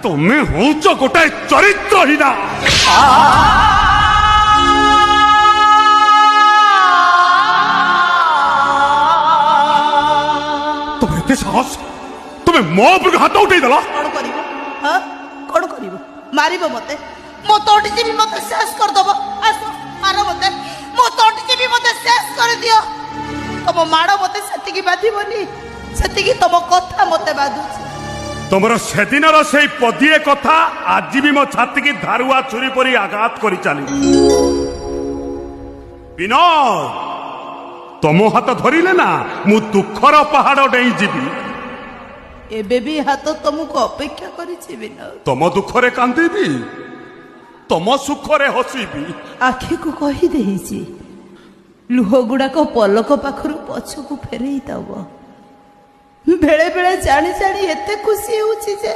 তুমি হউছ গোটাଏ চরিত্রহীনা। তোমার এতে সাহস, তুমি ମୋ ଉପରକୁ ହାତ ଉଠେଇଦେଲ। କଣ କରିବ? ହଁ କଣ କରିବ? ମାରିବ ମତେ? ମୁଁ ତୋଟି ଯିବି, ମତେ ଶେଷ କରିଦବ। ଆସ ମାର ମତେ, ମୁଁ ତୋଟି ଯିବି, ମତେ ଶେଷ କରିଦିଅ। ତମ ମାଡ଼ ମତେ ସେତିକି ବାଧିବନି, ସେତିକି ତମ କଥା ମତେ ବାଧୁଛି। তোমার সেদিনর সেই পদিয়ে কথা আজি বি মো ছাতিকি ধারুয়া ছুরি পরি আঘাত করে চালি। বিনয়, তম হাত ধরিলে না মু দুঃখর পাহাড় ডেই যাবি। ଏବେ ବି ହାତ ତମକୁ ଅପେକ୍ଷା କରିଛି ବିନୟ। ତମ ଦୁଃଖରେ କାନ୍ଦିବି, ତମ ସୁଖରେ ହସିବି। ଆଖିକୁ କହିଦେଇଛି, ଲୁହ ଗୁଡାକ ପଲକ ପାଖରୁ ପଛକୁ ଫେରେଇ ଦବ। ବେଳେ ବେଳେ ଜାଣି ଜାଣି ଏତେ ଖୁସି ହେଉଛି ଯେ